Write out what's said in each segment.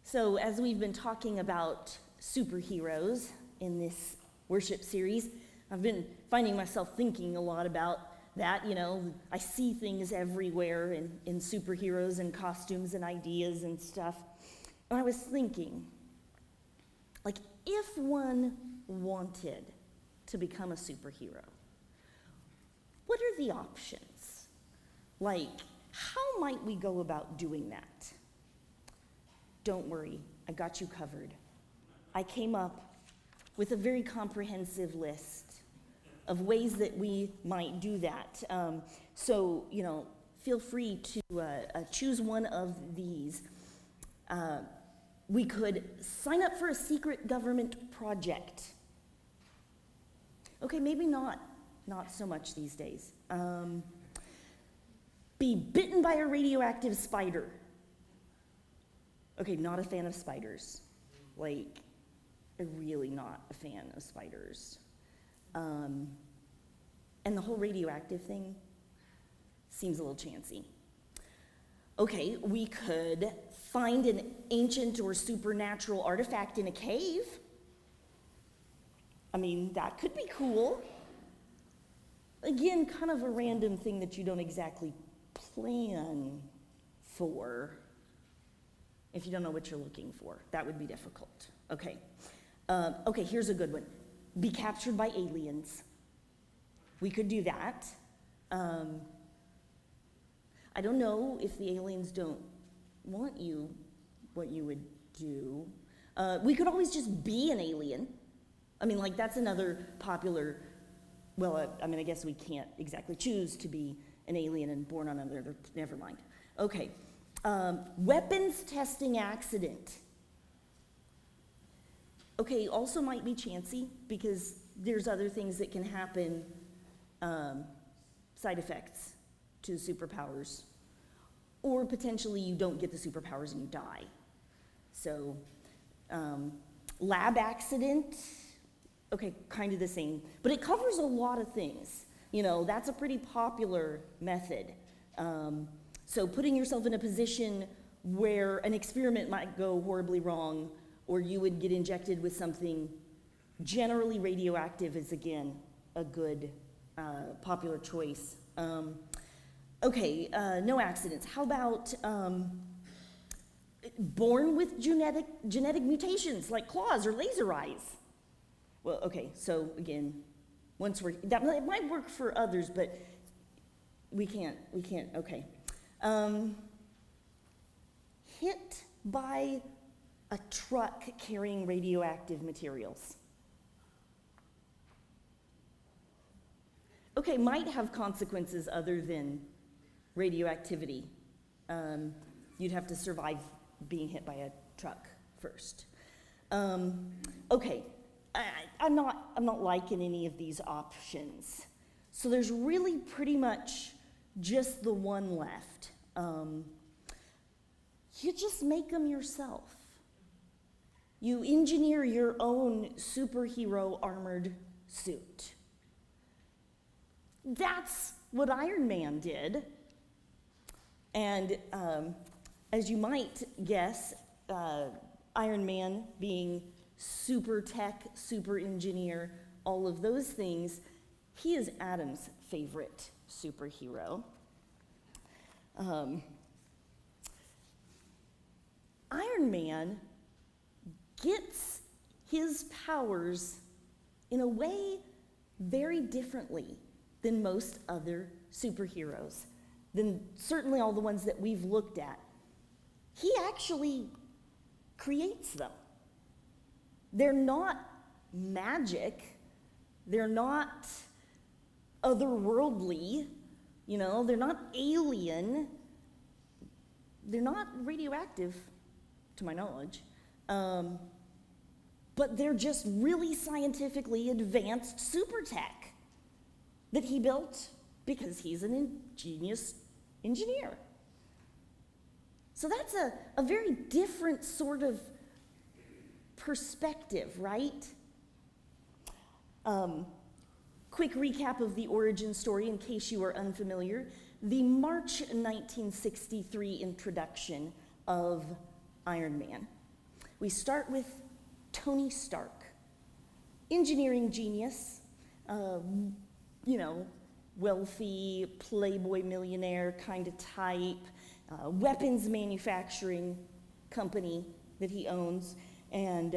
So as we've been talking about superheroes in this worship series, I've been finding myself thinking a lot about that. You know, I see things everywhere in superheroes and costumes and ideas and stuff. And I was thinking, like, if one wanted to become a superhero, what are the options? Like, how might we go about doing that? Don't worry, I got you covered. I came up with a very comprehensive list of ways that we might do that. So, feel free to choose one of these. We could sign up for a secret government project. Okay, maybe not so much these days. Be bitten by a radioactive spider. Okay, not a fan of spiders. Like, really not a fan of spiders. And the whole radioactive thing seems a little chancy. Okay, we could find an ancient or supernatural artifact in a cave. I mean, that could be cool. Again, kind of a random thing that you don't exactly plan for. If you don't know what you're looking for, that would be difficult. Okay, here's a good one. Be captured by aliens. We could do that. I don't know if the aliens don't want you, what you would do. We could always just be an alien. I mean, like, that's another popular, I guess we can't exactly choose to be an alien and born on another, never mind. Okay. Weapons testing accident. Okay, also might be chancy because there's other things that can happen, side effects to superpowers. Or potentially you don't get the superpowers and you die. So, lab accident, okay, kind of the same. But it covers a lot of things. That's a pretty popular method. So putting yourself in a position where an experiment might go horribly wrong, or you would get injected with something generally radioactive is, again, a good popular choice. No accidents. How about born with genetic mutations like claws or laser eyes? Well, okay, so again, that might work for others, but we can't, okay. Hit by a truck carrying radioactive materials. Okay, might have consequences other than radioactivity. You'd have to survive being hit by a truck first. Okay, I'm not liking any of these options. So there's really pretty much just the one left. You just make them yourself. You engineer your own superhero armored suit. That's what Iron Man did. And as you might guess, Iron Man being super tech, super engineer, all of those things, he is Adam's favorite superhero. Iron Man gets his powers in a way very differently than most other superheroes, than certainly all the ones that we've looked at. He actually creates them. They're not magic. They're not otherworldly. They're not alien. They're not radioactive, to my knowledge. But they're just really scientifically advanced super tech that he built because he's an ingenious engineer. So that's a very different sort of perspective, right? Quick recap of the origin story in case you are unfamiliar. The March 1963 introduction of Iron Man we start with Tony Stark, engineering genius, wealthy, playboy millionaire kind of type, weapons manufacturing company that he owns, and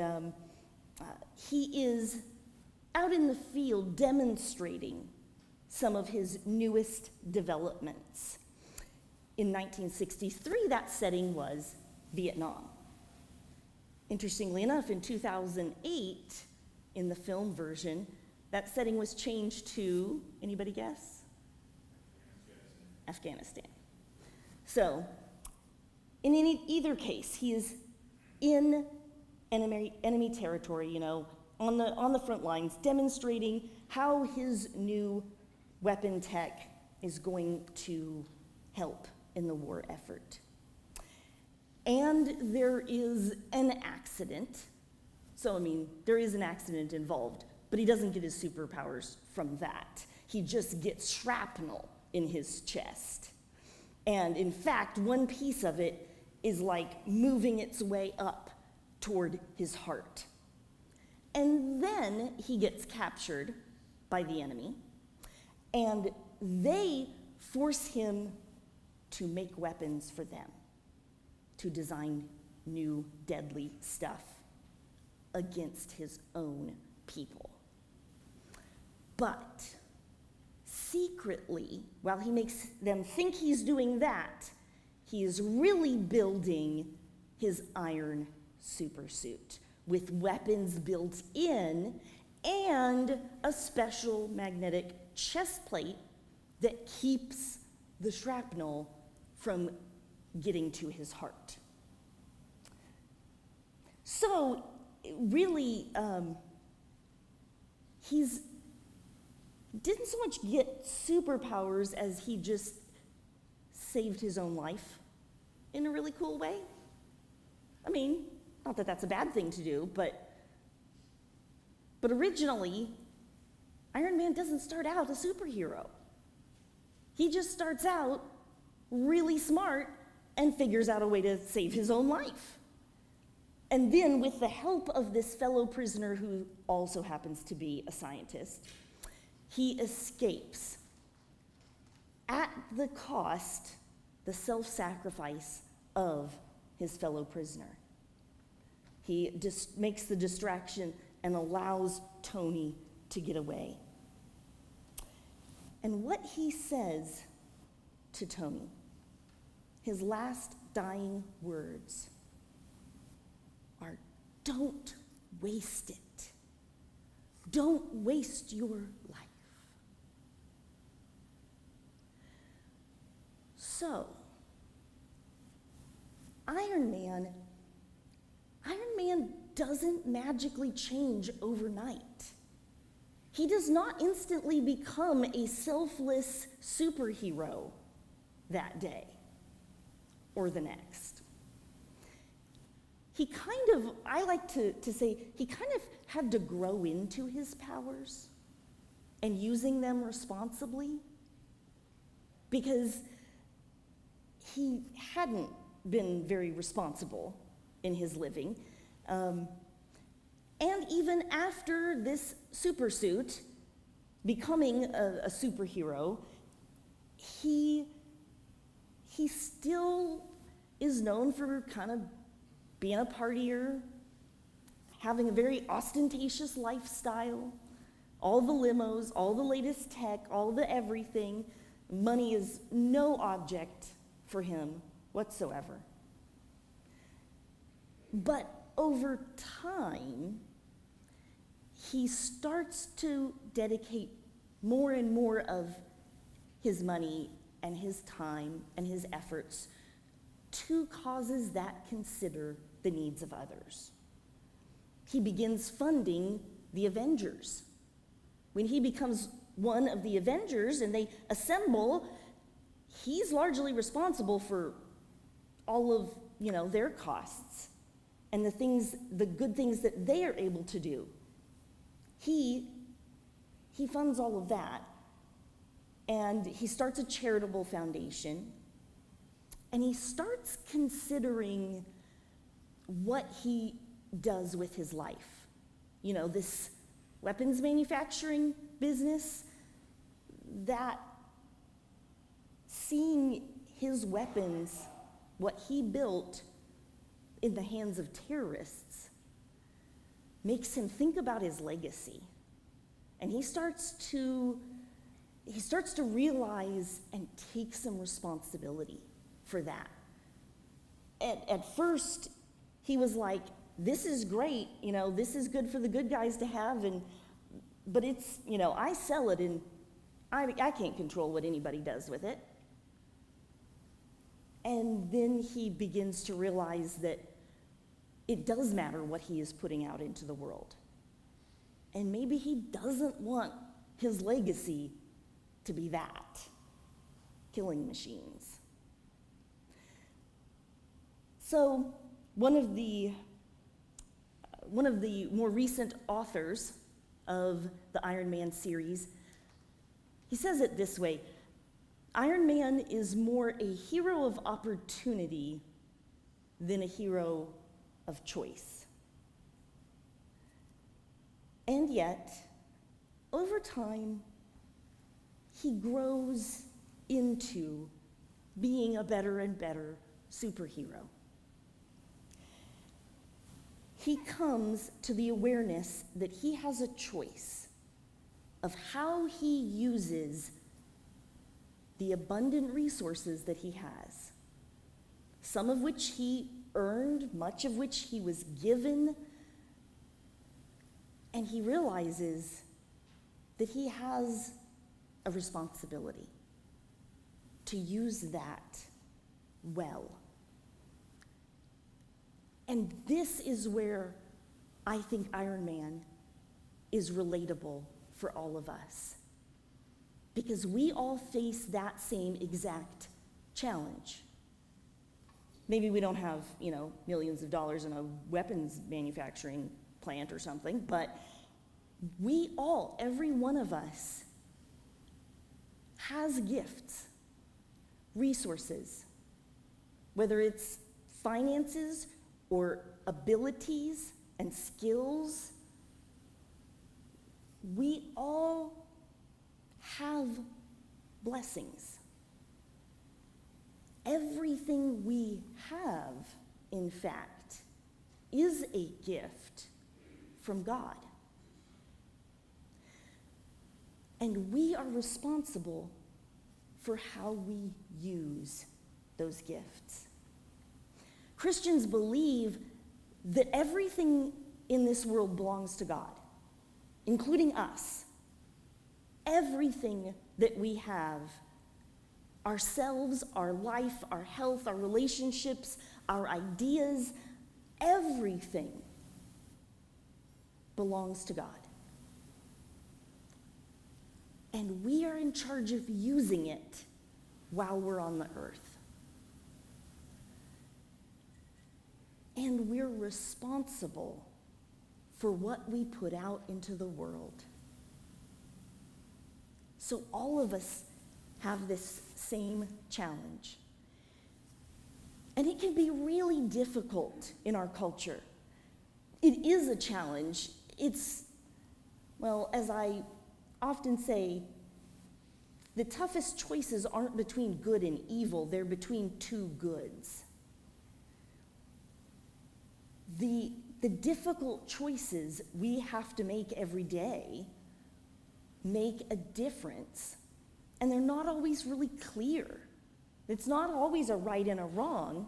he is out in the field demonstrating some of his newest developments. In 1963, that setting was Vietnam. Interestingly enough, in 2008, in the film version, that setting was changed to, anybody guess? Afghanistan. So, in either case, he is in enemy territory, on the front lines, demonstrating how his new weapon tech is going to help in the war effort. And there is an accident. So, there is an accident involved, but he doesn't get his superpowers from that. He just gets shrapnel in his chest. And in fact, one piece of it is like moving its way up toward his heart. And then he gets captured by the enemy, and they force him to make weapons for them, to design new deadly stuff against his own people. But secretly, while he makes them think he's doing that, he is really building his iron supersuit with weapons built in and a special magnetic chest plate that keeps the shrapnel from getting to his heart. So, really, he didn't so much get superpowers as he just saved his own life in a really cool way. Not that that's a bad thing to do, but originally, Iron Man doesn't start out a superhero. He just starts out really smart and figures out a way to save his own life. And then, with the help of this fellow prisoner who also happens to be a scientist, he escapes at the cost, the self-sacrifice of his fellow prisoner. He just makes the distraction and allows Tony to get away. And what he says to Tony, his last dying words, are, "Don't waste it. Don't waste your life." So, Iron Man doesn't magically change overnight. He does not instantly become a selfless superhero that day or the next. I like to say, he kind of had to grow into his powers and using them responsibly, because he hadn't been very responsible in his living. And even after this supersuit, becoming a superhero, he still is known for kind of being a partier, having a very ostentatious lifestyle, all the limos, all the latest tech, all the everything. Money is no object for him whatsoever. But over time, he starts to dedicate more and more of his money and his time and his efforts to causes that consider the needs of others. He begins funding the Avengers. When he becomes one of the Avengers and they assemble, he's largely responsible for all of, their costs and the good things that they are able to do. He funds all of that, and he starts a charitable foundation, and he starts considering what he does with his life. You know, this weapons manufacturing business, that seeing his weapons, what he built, in the hands of terrorists, makes him think about his legacy. And he starts to realize and take some responsibility for that. At first, he was like, this is great, you know, this is good for the good guys to have, but it's, you know, I sell it and I can't control what anybody does with it. And then he begins to realize that it does matter what he is putting out into the world. And maybe he doesn't want his legacy to be that, killing machines. So one of the more recent authors of the Iron Man series, he says it this way: Iron Man is more a hero of opportunity than a hero of choice. And yet, over time, he grows into being a better and better superhero. He comes to the awareness that he has a choice of how he uses the abundant resources that he has, some of which he earned, much of which he was given, and he realizes that he has a responsibility to use that well. And this is where I think Iron Man is relatable for all of us, because we all face that same exact challenge. Maybe we don't have, you know, millions of dollars in a weapons manufacturing plant or something, but we all, every one of us, has gifts, resources, whether it's finances or abilities and skills. We all have blessings. Everything we have, in fact, is a gift from God. And we are responsible for how we use those gifts. Christians believe that everything in this world belongs to God, including us. Everything that we have, ourselves, our life, our health, our relationships, our ideas, everything belongs to God. And we are in charge of using it while we're on the earth. And we're responsible for what we put out into the world. So all of us have this same challenge. And it can be really difficult in our culture. It is a challenge. It's, well, as I often say, the toughest choices aren't between good and evil, they're between two goods. The difficult choices we have to make every day make a difference, and they're not always really clear. It's not always a right and a wrong.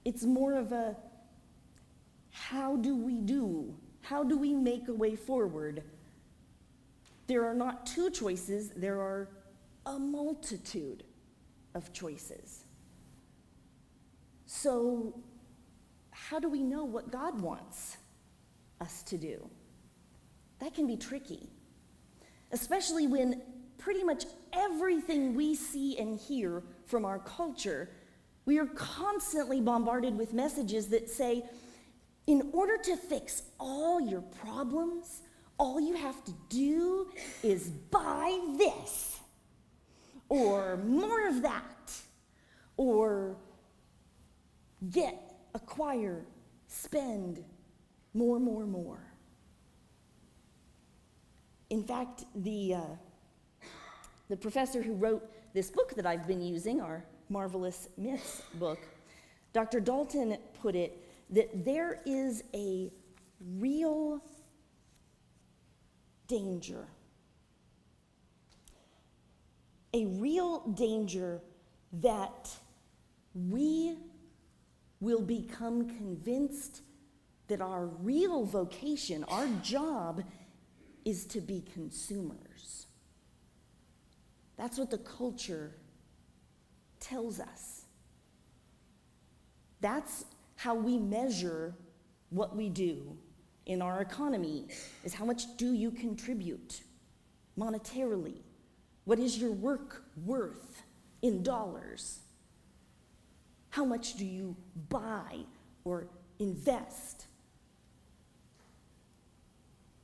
It's more of a how do we make a way forward? There are not two choices, there are a multitude of choices. So how do we know what God wants us to do? That can be tricky, especially when pretty much everything we see and hear from our culture, we are constantly bombarded with messages that say, in order to fix all your problems, all you have to do is buy this, or more of that, or acquire, spend, more, more, more. In fact, the professor who wrote this book that I've been using, our Marvelous Myths book, Dr. Dalton put it that there is a real danger. A real danger that we will become convinced that our real vocation, our job, is to be consumers. That's what the culture tells us. That's how we measure what we do in our economy, is how much do you contribute monetarily? What is your work worth in dollars? How much do you buy or invest?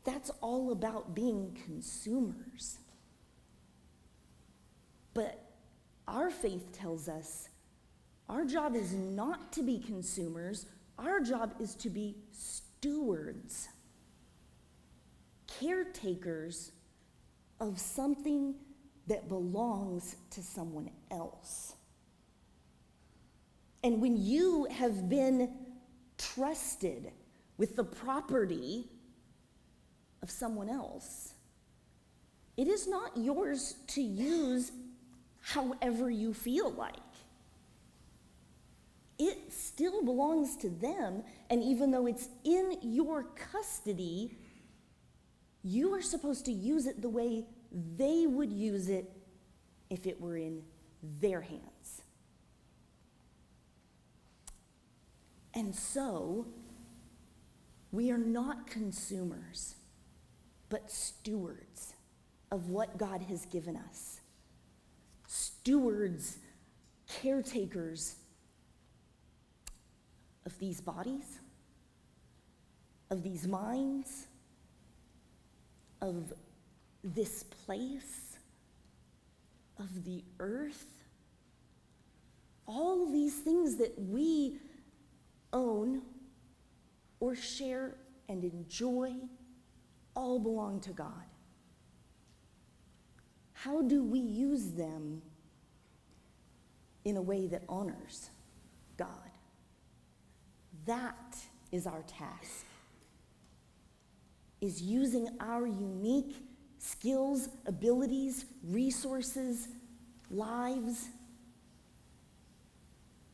That's all about being consumers. But our faith tells us our job is not to be consumers. Our job is to be stewards, caretakers of something that belongs to someone else. And when you have been trusted with the property of someone else, it is not yours to use however you feel like. It still belongs to them, and even though it's in your custody, you are supposed to use it the way they would use it if it were in their hands. And so, we are not consumers, but stewards of what God has given us. Stewards, caretakers of these bodies, of these minds, of this place, of the earth. All of these things that we own or share and enjoy all belong to God. How do we use them in a way that honors God? That is our task, is using our unique skills, abilities, resources, lives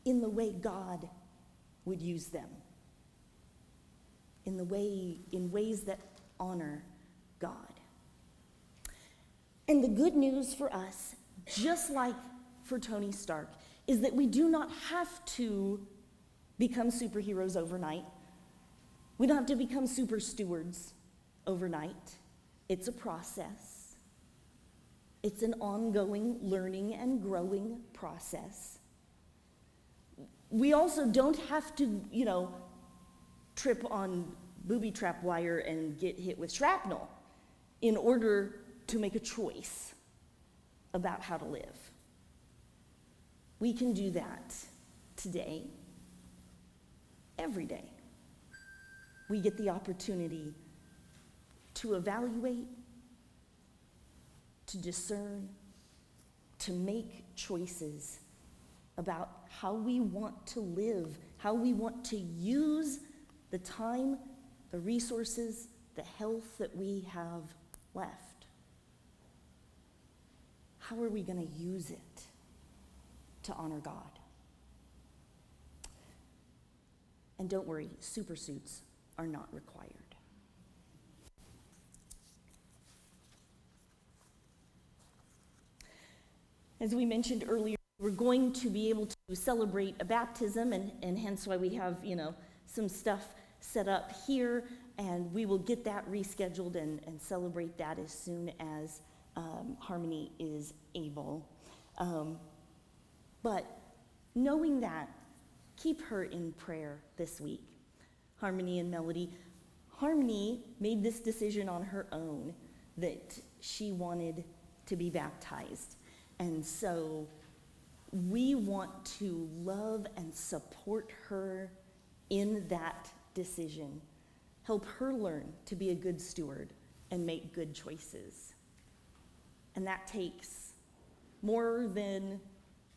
in the way God would use them, in ways that honor God. And the good news for us, just like for Tony Stark, is that we do not have to become superheroes overnight. We don't have to become super stewards overnight. It's a process. It's an ongoing learning and growing process. We also don't have to, trip on booby trap wire and get hit with shrapnel in order to make a choice about how to live. We can do that today, every day. We get the opportunity to evaluate, to discern, to make choices about how we want to live, how we want to use the time, the resources, the health that we have left. How are we going to use it to honor God? And don't worry, super suits are not required. As we mentioned earlier, we're going to be able to celebrate a baptism, and hence why we have, some stuff set up here, and we will get that rescheduled and celebrate that as soon as Harmony is able. But knowing that, keep her in prayer this week, Harmony and Melody. Harmony made this decision on her own that she wanted to be baptized. And so we want to love and support her in that decision. Help her learn to be a good steward and make good choices. And that takes more than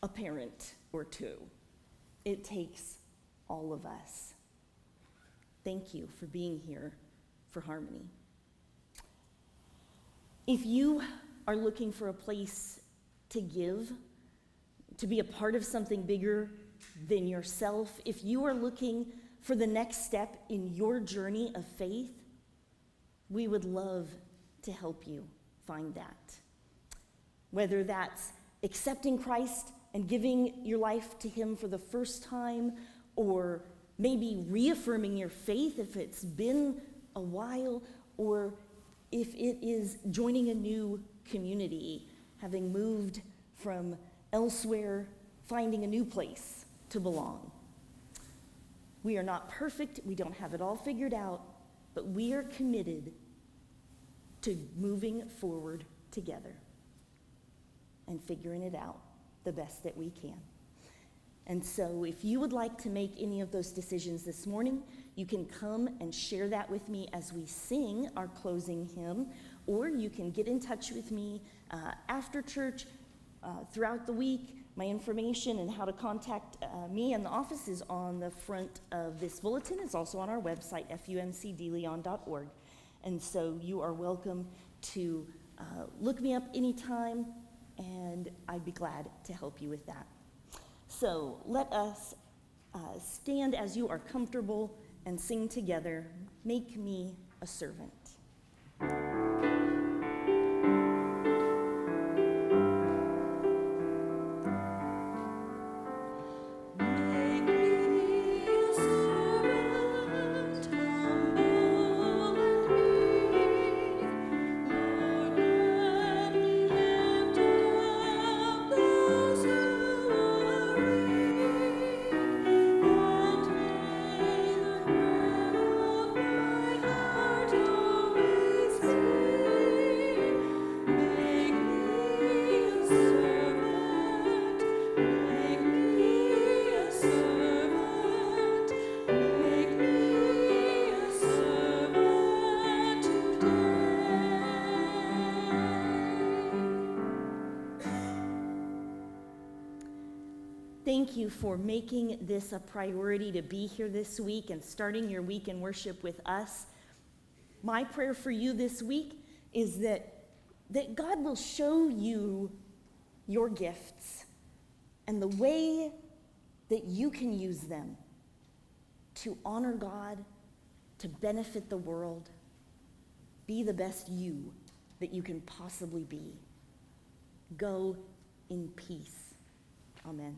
a parent or two. It takes all of us. Thank you for being here for Harmony. If you are looking for a place to give, to be a part of something bigger than yourself, if you are looking for the next step in your journey of faith, we would love to help you find that. Whether that's accepting Christ and giving your life to him for the first time, or maybe reaffirming your faith if it's been a while, or if it is joining a new community, having moved from elsewhere, finding a new place to belong. We are not perfect, we don't have it all figured out, but we are committed to moving forward together and figuring it out the best that we can. And so if you would like to make any of those decisions this morning, you can come and share that with me as we sing our closing hymn, or you can get in touch with me after church, throughout the week. My information and how to contact me and the office is on the front of this bulletin. It's also on our website, fumcdeleon.org. And so you are welcome to look me up anytime, and I'd be glad to help you with that. So let us stand as you are comfortable and sing together, "Make Me a Servant." Thank you for making this a priority to be here this week and starting your week in worship with us. My prayer for you this week is that God will show you your gifts and the way that you can use them to honor God, to benefit the world, be the best you that you can possibly be. Go in peace. Amen.